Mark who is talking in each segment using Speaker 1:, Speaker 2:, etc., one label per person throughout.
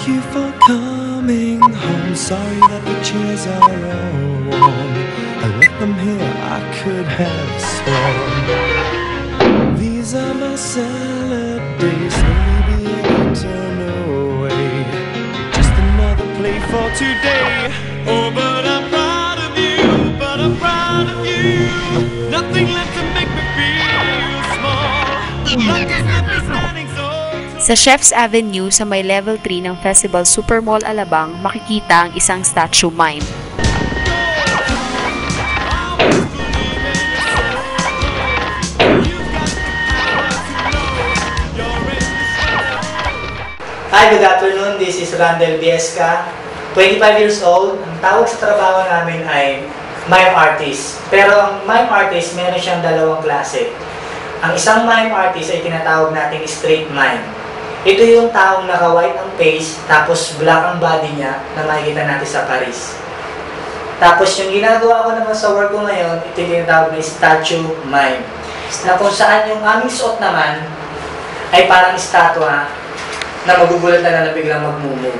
Speaker 1: you for coming home. Sorry that the chairs are all warm. I left them here, I could have sworn. These are my salad days, slowly being turned away. Just another play for today. Oh, but I'm proud of you, but I'm proud of you. Nothing left to make me feel small. Life is left me standing so.
Speaker 2: Sa Chef's Avenue sa may level 3 ng Festival Supermall Alabang, makikita ang isang statue mime.
Speaker 3: Hi, good afternoon. This is Randel Viesca, 25 years old. Ang tawag sa trabaho namin ay mime artist. Pero ang mime artist, meron siyang dalawang klase. Ang isang mime artist ay tinatawag natin straight mime. Ito yung taong naka-white ang face, tapos black ang body niya na makikita natin sa Paris. Tapos yung ginagawa ko naman sa work ko ngayon, ito yung tinatawag na statue mime. Na kung saan yung aming suot naman ay parang estatwa na magugulat na biglang mag-move.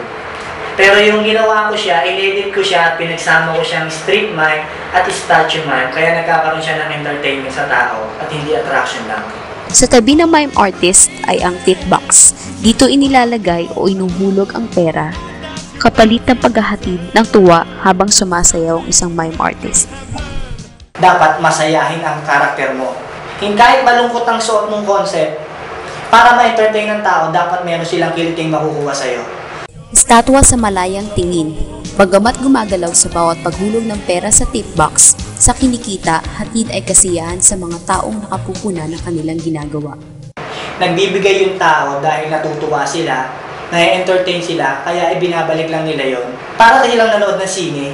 Speaker 3: Pero yung ginawa ko siya, in-edit ko siya at pinagsama ko siyang street mime at statue mime, kaya nagkakaroon siya ng entertainment sa tao at hindi attraction lang.
Speaker 2: Sa tabi ng mime artist ay ang tip box. Dito inilalagay o inuhulog ang pera kapalit ng paghahatid ng tuwa habang sumasayaw ang isang mime artist.
Speaker 3: Dapat masayahin ang karakter mo. Kahit malungkot ang suot mong concept, para ma-entertain ng tao, dapat meron silang kiliting makukuha sa'yo.
Speaker 2: Estatwa sa malayang tingin. Bagamat gumagalaw sa bawat paghulog ng pera sa tip box, sa kinikita, hatid ay kasiyahan sa mga taong nakapupuna ng kanilang ginagawa.
Speaker 3: Nagbibigay yung tao dahil natutuwa sila, na-entertain sila, kaya ibinabalik lang nila yon. Para silang nanood ng sine.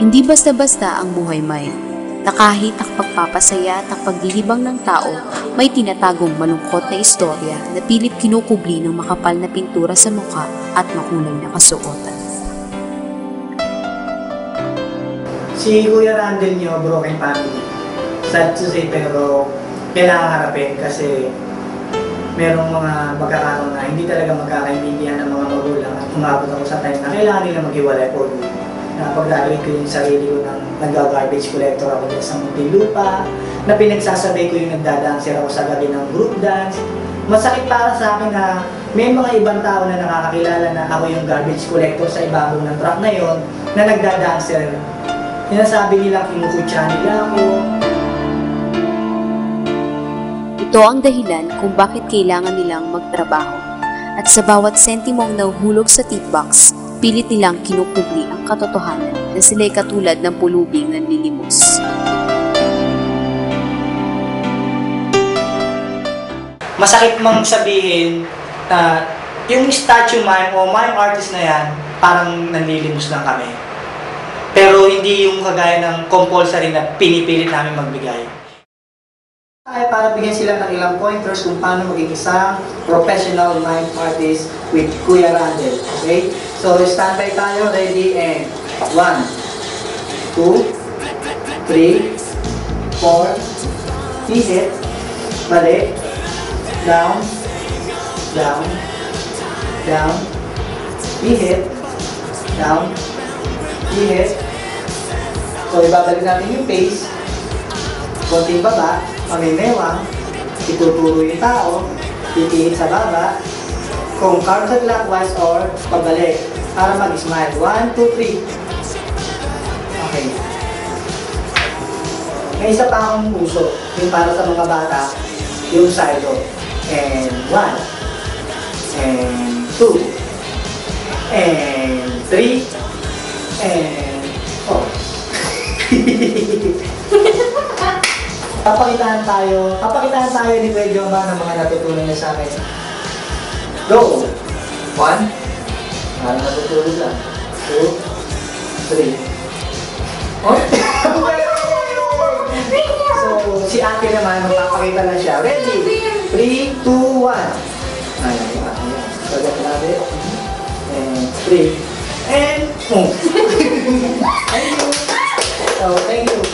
Speaker 2: Hindi basta-basta ang buhay mime. Na kahit ang pagpapasaya at ang pagdilibang ng tao, may tinatagong malungkot na istorya na pilit kinukubli ng makapal na pintura sa mukha at makulay na kasuotan.
Speaker 3: Si Kuya Randel nyo, broken family. Sad to say, pero kailangan harapin kasi merong mga magkakaroon na hindi talaga magkakaintindihan ng mga magulang at umabot ako sa time na kailangan nila maghiwalay po. Na pag-graduate ko yung sarili ko ng nag-garbage collector ako dyan sa Muntinlupa, na pinagsasabay ko yung nagdadancer ako sa gabi ng group dance. Masakit para sa akin na may mga ibang tao na nakakakilala na ako yung garbage collector sa ibabaw ng truck na yon na nagdadancer. Sinasabi nilang kinukutsa nila ako.
Speaker 2: Ito ang dahilan kung bakit kailangan nilang magtrabaho. At sa bawat sentimong nahuhulog sa tip box, pilit nilang kinukubli ang katotohanan na sila'y katulad ng pulubing nanlilimos.
Speaker 3: Masakit mang sabihin na yung statue mime o mime artist na yan, parang nanlilimos lang kami. Pero hindi yung kagaya ng compulsory na pinipilit namin magbigay. Ay para bigyan sila ng ilang pointers kung paano maging isang professional mime artist with Kuya Randel. Okay? So, standby tayo. Ready? And 1, 2, 3, 4, hihit, balik, down, down, down, hihit, down, hihit. So, ibabalik natin yung pace. Konting baba, mamimewang, ituturo yung tao, titihit sa baba, kung counterclockwise or pabalik, para mag-smile. 1, 2, 3. Okay. May isa pa akong uso, yung para sa mga bata, yung side-o. And 1, and 2, and 3, and 4. Papakitaan tayo ni Kuya Joma ng mga natutunan niya sa akin. Go! 1, parang natutulog lang. 2, 3. Oh! So, si ate naman, magpapakita na siya. Ready? 3, 2, 1. Ayan. Sagat natin. And 3. And move. Thank you. So, thank you.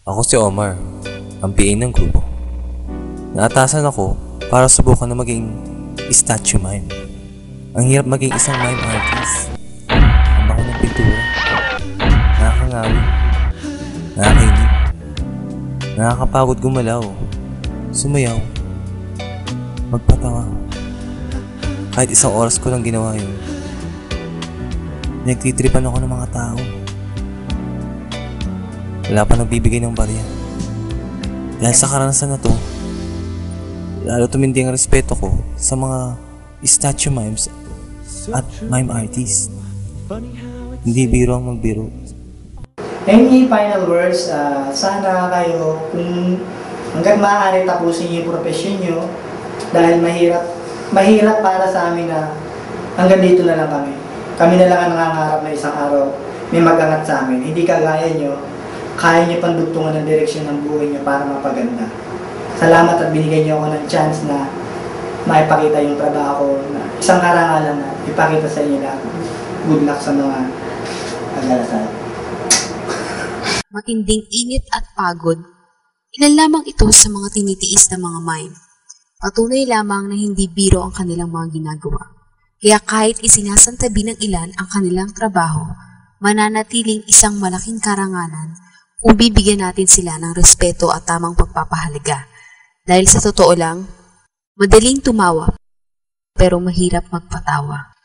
Speaker 4: Ako si Omar, ang PA ng grupo. Naatasan ako para subukan na maging statue mime. Ang hirap maging isang mime artist. Ang bako ng pintura. Nakakangawi. Nakakilig. Nakakapagod gumalaw. Sumayaw. Magpatawa. Kahit isang oras ko lang ginawa yun. Nagtitripan ako ng mga tao. Wala pa nagbibigay ng barya. Dahil sa karanasan na to, lalo tumindi ang respeto ko sa mga statue mimes at mime artists. Hindi biro ang magbiro.
Speaker 3: Any final words? Sana kayo, kung hanggang maaari tapusin yung profession nyo, dahil mahirap para sa amin na hanggang dito na lang kami. Kami na lang ang nangangarap na isang araw may mag-angat sa amin. Hindi kagaya nyo, kaya nyo pandugtungan ng direksyon ng buhay nyo para mapaganda. Salamat at binigay nyo ako ng chance na maipakita yung trabaho ko na isang karangalan na ipakita sa inyo na good luck sa mga pag-alasal.
Speaker 2: Matinding init at pagod, ilan lamang ito sa mga tinitiis na mga mime. Patunay lamang na hindi biro ang kanilang mga ginagawa. Kaya kahit isinasantabi ng ilan ang kanilang trabaho, mananatiling isang malaking karangalan kung bibigyan natin sila ng respeto at tamang pagpapahalaga. Dahil sa totoo lang, madaling tumawa pero mahirap magpatawa.